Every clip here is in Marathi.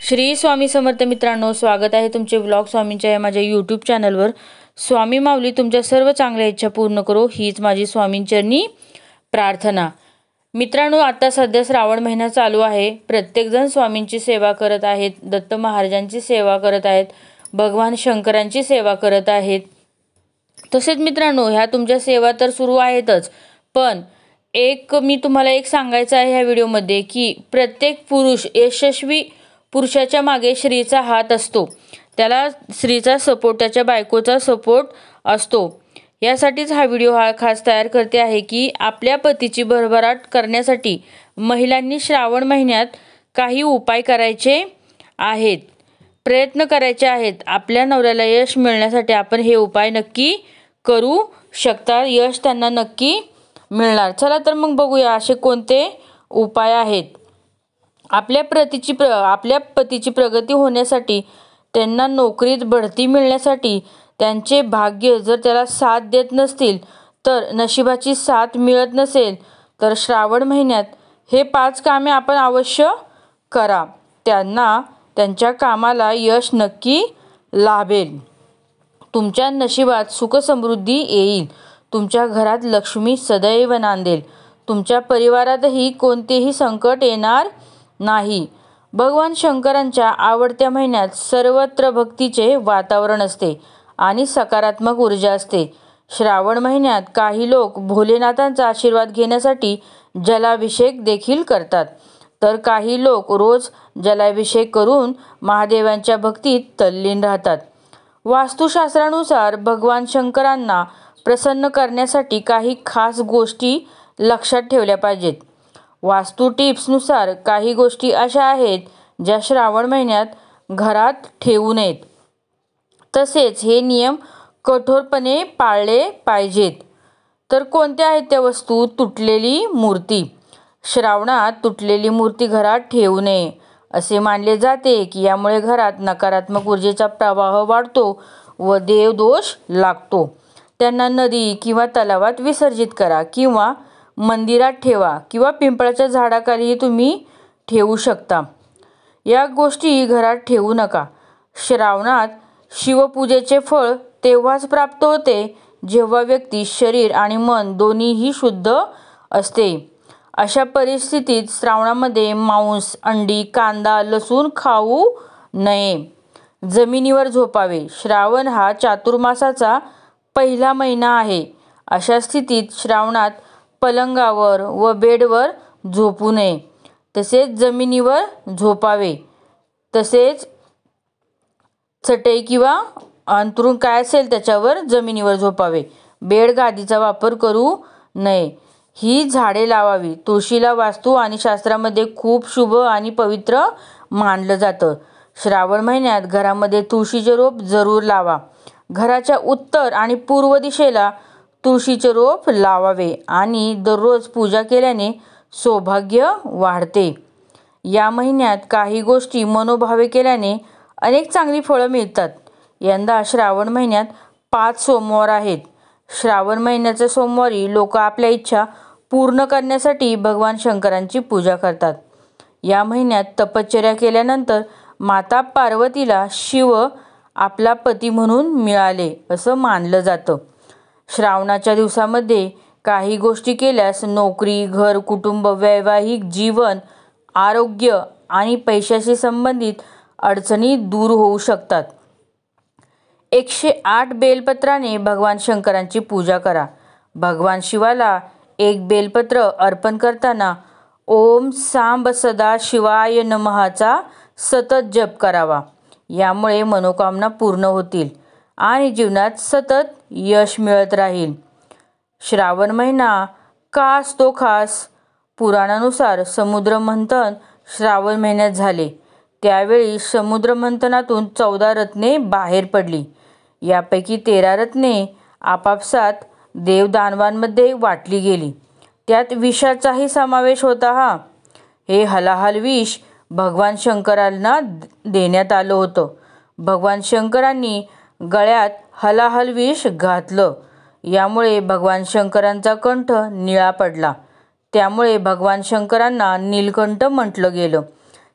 श्री स्वामी समर्थ मित्रांनो, स्वागत आहे तुमचे व्लॉग स्वामींच्या या माझ्या यूट्यूब चॅनलवर। स्वामी माऊली तुमच्या सर्व चांगल्या इच्छा पूर्ण करो हीच माझी स्वामींचरणी प्रार्थना। मित्रांनो, आता सध्या श्रावण महिना चालू आहे। प्रत्येक जण स्वामींची सेवा करत आहेत, दत्त महाराजांची सेवा करत आहेत, भगवान शंकरांची सेवा करत आहेत। तसेच मित्रांनो, ह्या तुमच्या सेवा तर सुरू आहेतच, पण मी तुम्हाला एक सांगायचं आहे ह्या व्हिडिओमध्ये की प्रत्येक पुरुष, यशस्वी पुरुषाच्या मागे स्त्रीचा हात असतो। त्याला स्त्रीचा सपोर्ट, त्याच्या बायकोचा सपोर्ट असतो। यासाठीच हा व्हिडिओ खास तयार करते आहे की आपल्या पतीची भरभराट करण्यासाठी महिलांनी श्रावण महिन्यात काही उपाय करायचे आहेत, प्रयत्न करायचे आहेत। आपल्या नवऱ्याला यश मिळण्यासाठी आपण हे उपाय नक्की करू शकता, यश त्यांना नक्की मिळणार। चला तर मग बघूया असे कोणते उपाय आहेत। आपल्या पतीची प्रगती होण्यासाठी, त्यांना नोकरीत बढती मिळण्यासाठी, त्यांचे भाग्य जर त्याला साथ देत नसतील, तर नशिबाची साथ मिळत नसेल, तर श्रावण महिन्यात हे 5 कामे आपण अवश्य करा। त्यांना त्यांच्या कामाला यश नक्की लाभेल। तुमच्या नशिबात सुख समृद्धी येईल। तुमच्या घरात लक्ष्मी सदैव नांदेल। तुमच्या परिवारातही कोणतेही संकट येणार नाही। भगवान शंकरांच्या आवडत्या महिन्यात सर्वत्र भक्तीचे वातावरण असते आणि सकारात्मक ऊर्जा असते। श्रावण महिन्यात काही लोक भोलेनाथांचा आशीर्वाद घेण्यासाठी जलाभिषेक देखील करतात, तर काही लोक रोज जलाभिषेक करून महादेवांच्या भक्तीत तल्लीन राहतात। वास्तुशास्त्रानुसार भगवान शंकरांना प्रसन्न करण्यासाठी काही खास गोष्टी लक्षात ठेवल्या पाहिजेत। वास्तू टिप्सनुसार काही गोष्टी अशा आहेत ज्या श्रावण महिन्यात घरात ठेवू नयेत, तसेच हे नियम कठोरपणे पाळले पाहिजेत। तर कोणत्या आहेत त्या वस्तू? तुटलेली मूर्ती। श्रावणात तुटलेली मूर्ती घरात ठेवू नये। असे मानले जाते की यामुळे घरात नकारात्मक ऊर्जेचा प्रवाह वाढतो व देवदोष लागतो। त्यांना नदी किंवा तलावात विसर्जित करा किंवा मंदिरात ठेवा किंवा पिंपळाच्या झाडाखालीही तुम्ही ठेवू शकता। या गोष्टी घरात ठेवू नका। श्रावणात शिवपूजेचे फळ तेव्हाच प्राप्त होते जेव्हा व्यक्ती शरीर आणि मन दोन्हीही शुद्ध असते। अशा परिस्थितीत श्रावणामध्ये मांस, अंडी, कांदा, लसूण खाऊ नये। जमिनीवर झोपावे। श्रावण हा चातुर्मासाचा पहिला महिना आहे। अशा स्थितीत श्रावणात पलंगावर व बेडवर झोपू नये, तसेच जमिनीवर झोपावे। तसेच चटई किंवा अंथरूण काय असेल त्याच्यावर जमिनीवर झोपावे। बेड गादीचा वापर करू नये। ही झाडे लावावी। तुळशीला वास्तू आणि शास्त्रामध्ये खूप शुभ आणि पवित्र मानलं जातं। श्रावण महिन्यात घरामध्ये तुळशीचे रोप जरूर लावा। घराच्या उत्तर आणि पूर्व दिशेला तुळशीचे रोप लावावे आणि दररोज पूजा केल्याने सौभाग्य वाढते। या महिन्यात काही गोष्टी मनोभावे केल्याने अनेक चांगली फळं मिळतात। यंदा श्रावण महिन्यात 5 सोमवार आहेत। श्रावण महिन्याच्या सोमवारी लोक आपल्या इच्छा पूर्ण करण्यासाठी भगवान शंकरांची पूजा करतात। या महिन्यात तपश्चर्या केल्यानंतर माता पार्वतीला शिव आपला पती म्हणून मिळाले असं मानलं जातं। श्रावणाच्या दिवसामध्ये काही गोष्टी केल्यास नोकरी, घर, कुटुंब, वैवाहिक जीवन, आरोग्य आणि पैशाशी संबंधित अडचणी दूर होऊ शकतात। 108 बेलपत्राने भगवान शंकरांची पूजा करा। भगवान शिवाला एक बेलपत्र अर्पण करताना ओम सांब सदा शिवाय नमःचा सतत जप करावा। यामुळे मनोकामना पूर्ण होतील आणि जीवनात सतत यश मिळत राहील। श्रावण महिना का असतो खास? पुराणानुसार समुद्रमंथन श्रावण महिन्यात झाले। त्यावेळी समुद्रमंथनातून 14 रत्ने बाहेर पडली। यापैकी 13 रत्ने आपापसात देवदानवांमध्ये वाटली गेली। त्यात विषाचाही समावेश होता। हे हलाहल विष भगवान शंकरांना देण्यात आलं होतं। भगवान शंकरांनी गळ्यात हलाहल विष घातलं। यामुळे भगवान शंकरांचा कंठ निळा पडला। त्यामुळे भगवान शंकरांना नीलकंठ म्हटलं गेलं।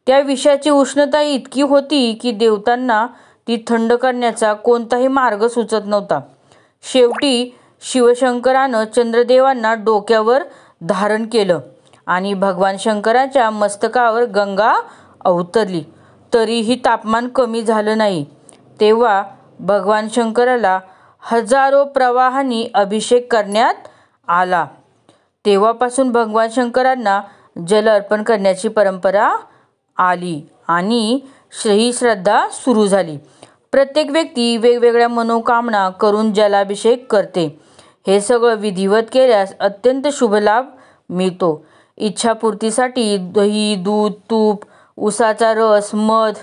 त्या विषाची उष्णता इतकी होती की देवतांना ती थंड करण्याचा कोणताही मार्ग सुचत नव्हता. शेवटी शिवशंकरानं चंद्रदेवांना डोक्यावर धारण केलं आणि भगवान शंकराच्या मस्तकावर गंगा अवतरली. तरीही तापमान कमी झालं नाही. तेव्हा भगवान शंकराला हजारो प्रवाहांनी अभिषेक करण्यात आला. तेव्हापासून भगवान शंकरांना जल अर्पण करण्याची परंपरा आली आणि ही श्रद्धा सुरू झाली. प्रत्येक व्यक्ती वेगवेगळ्या मनोकामना करून जलाभिषेक करते. हे सगळं विधिवत केल्यास अत्यंत शुभ लाभ मिळतो. इच्छापूर्तीसाठी दही, दूध, तूप, उसाचा रस, मध,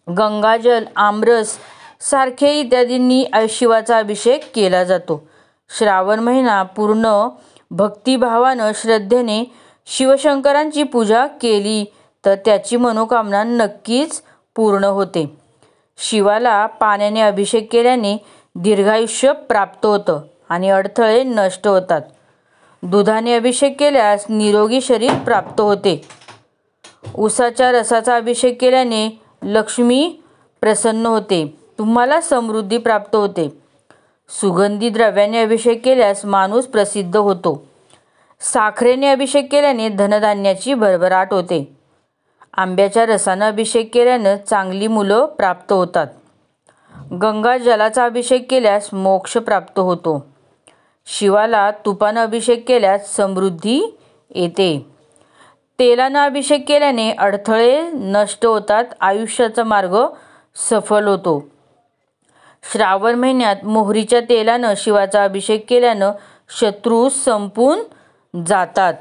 गंगाजल, आमरस सारखे इत्यादींनी शिवाचा अभिषेक केला जातो. श्रावण महिना पूर्ण भक्तिभावानं श्रद्धेने शिवशंकरांची पूजा केली तर त्याची मनोकामना नक्कीच पूर्ण होते. शिवाला पाण्याने अभिषेक केल्याने दीर्घायुष्य प्राप्त होतं आणि अडथळे नष्ट होतात. दुधाने अभिषेक केल्यास निरोगी शरीर प्राप्त होते. उसाच्या रसाचा अभिषेक केल्याने लक्ष्मी प्रसन्न होते. तुम्हाला समृद्धी प्राप्त होते. सुगंधी द्रव्याने अभिषेक केल्यास माणूस प्रसिद्ध होतो. साखरेने अभिषेक केल्याने धनधान्याची भरभराट होते. आंब्याच्या रसानं अभिषेक केल्यानं चांगली मुलं प्राप्त होतात. गंगा जलाचा अभिषेक केल्यास मोक्ष प्राप्त होतो. शिवाला तुपानं अभिषेक केल्यास समृद्धी येते. तेलानं अभिषेक केल्याने अडथळे नष्ट होतात. आयुष्याचा मार्ग सफल होतो. श्रावण महिन्यात मोहरीच्या तेलानं शिवाचा अभिषेक केल्यानं शत्रू संपून जातात.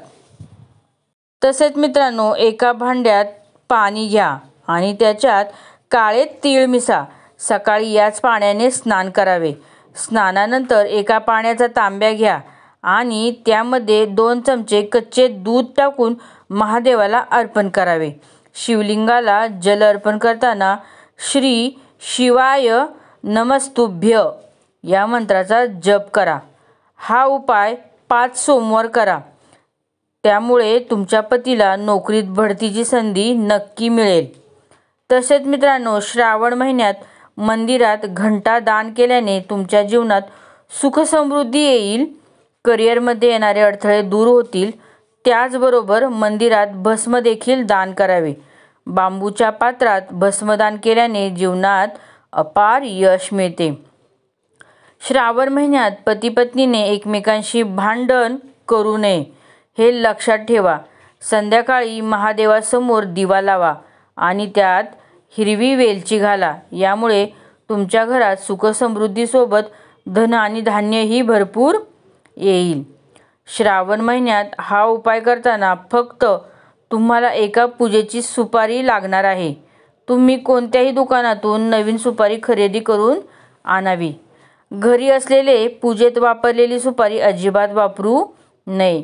तसेच मित्रांनो, एका भांड्यात पाणी घ्या आणि त्याच्यात काळे तीळ मिसळा. सकाळी याच पाण्याने स्नान करावे. स्नानानंतर एका पाण्याचा तांब्या घ्या आणि त्यामध्ये 2 चमचे कच्चे दूध टाकून महादेवाला अर्पण करावे. शिवलिंगाला जल अर्पण करताना श्री शिवाय नमस्तुभ्य या मंत्राचा जप करा. हा उपाय 5 सोमवार करा. त्यामुळे तुमच्या पतीला नोकरीत बढतीची संधी नक्की मिळेल. तसेच मित्रांनो, श्रावण महिन्यात मंदिरात घंटा दान केल्याने तुमच्या जीवनात सुखसमृद्धी येईल. करिअरमध्ये येणारे अडथळे दूर होतील. त्याचबरोबर मंदिरात भस्म देखील दान करावे. बांबूच्या पात्रात भस्मदान केल्याने जीवनात अपार यश मिळते. श्रावण महिन्यात पती-पत्नीने एकमेकांशी भांडण करू नये हे लक्षात ठेवा. संध्याकाळी महादेवासमोर दिवा लावा आणि त्यात हिरवी वेलची घाला. यामुळे तुमच्या घरात सुखसमृद्धीसोबत धन आणि धान्यही भरपूर येईल. श्रावण महिन्यात हा उपाय करताना फक्त तुम्हाला एका पूजेची सुपारी लागणार आहे. तुम्ही कोणत्याही दुकानातून नवीन सुपारी खरेदी करून आणावी. घरी असलेले पूजेत वापरलेली सुपारी अजिबात वापरू नये.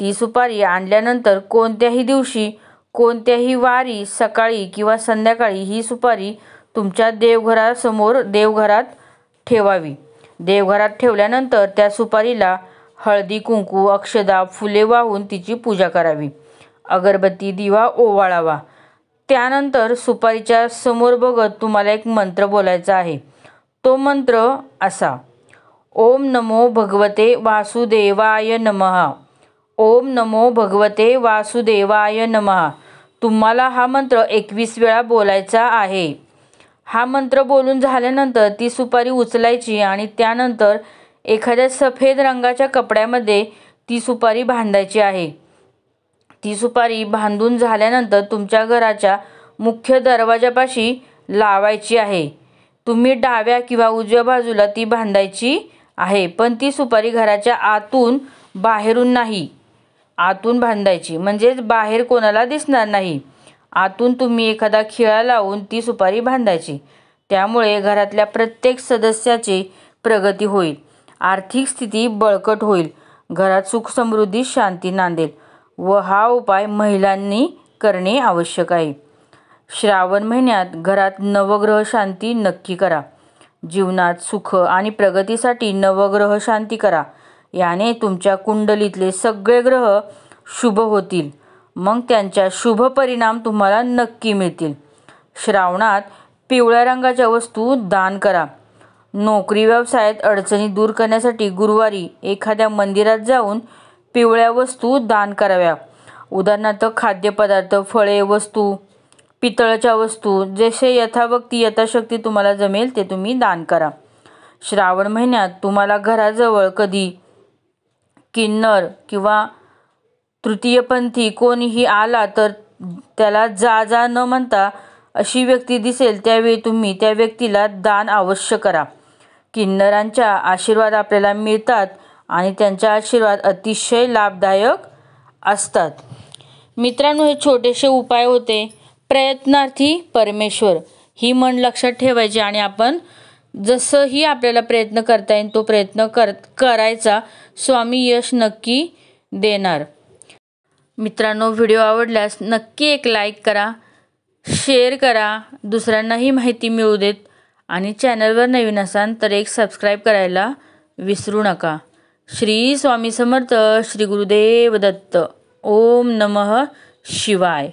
ती सुपारी आणल्यानंतर कोणत्याही दिवशी, कोणत्याही वारी सकाळी किंवा संध्याकाळी ही सुपारी तुमच्या देवघरात ठेवावी. देवघरात ठेवल्यानंतर त्या सुपारीला हळदी, कुंकू, अक्षदा, फुले वाहून तिची पूजा करावी. अगरबत्ती, दिवा ओवाळावा. त्यानंतर सुपारीच्या समोर बघत तुम्हाला एक मंत्र बोलायचा आहे. तो मंत्र असा: ओम नमो भगवते वासुदेवाय नमः. ओम नमो भगवते वासुदेवाय नमः. तुम्हाला हा मंत्र 21 वेळा बोलायचा आहे. हा मंत्र बोलून झाल्यानंतर ती सुपारी उचलायची आणि त्यानंतर एखाद्या सफेद रंगाच्या कपड्यामध्ये ती सुपारी बांधायची आहे. ती सुपारी बांधून झाल्यानंतर तुमच्या घराच्या मुख्य दरवाजापाशी लावायची आहे. तुम्ही डाव्या किंवा उजव्या बाजूला ती बांधायची आहे, पण ती सुपारी घराच्या आतून, बाहेरून नाही. आतून बांधायची, म्हणजेच बाहेर कोणाला दिसणार नाही. आतून तुम्ही एखादा खिळा लावून ती सुपारी बांधायची. त्यामुळे घरातल्या प्रत्येक सदस्याची प्रगती होईल. आर्थिक स्थिती बळकट होईल. घरात सुख, समृद्धी, शांती नांदेल व हा उपाय महिलांनी करणे आवश्यक आहे. श्रावण महिन्यात घरात नवग्रह शांती नक्की करा. जीवनात सुख आणि प्रगतीसाठी नवग्रह शांती करा. याने तुमच्या कुंडलीतले सगळे ग्रह शुभ होतील. मग त्यांच्या शुभ परिणाम तुम्हाला नक्की मिळतील. श्रावणात पिवळ्या रंगाच्या वस्तू दान करा. नोकरी व्यवसायात अडचणी दूर करण्यासाठी गुरुवारी एखाद्या मंदिरात जाऊन पिवळ्या वस्तू दान कराव्या. उदाहरणार्थ खाद्यपदार्थ, फळे, वस्तू, पितळाच्या वस्तू, जसे यथावक्ती यथाशक्ती तुम्हाला जमेल ते तुम्ही दान करा. श्रावण महिन्यात तुम्हाला घराजवळ कधी किन्नर किंवा तृतीयपंथी कोणीही आला तर त्याला जा जा न म्हणता अशी व्यक्ती दिसेल त्यावेळी तुम्ही त्या व्यक्तीला दान अवश्य करा. किन्नरांच्या आशीर्वाद आपल्याला मिळतात आणि त्यांचा आशीर्वाद अतिशय लाभदायक असतात. मित्रांनो, हे छोटेसे उपाय होते. प्रयत्नार्थी परमेश्वर ही म्हण लक्षात ठेवायची आणि आपण जसंही आपल्याला प्रयत्न करता येईल तो प्रयत्न करायचा. स्वामी यश नक्की देणार. मित्रांनो, व्हिडिओ आवडल्यास नक्की एक लाईक करा, शेअर करा, दुसऱ्यांनाही माहिती मिळू देत आणि चॅनलवर नवीन असाल तर एक सबस्क्राईब करायला विसरू नका. श्री स्वामी समर्थ. श्री गुरुदेव दत्त. ओम नमः शिवाय.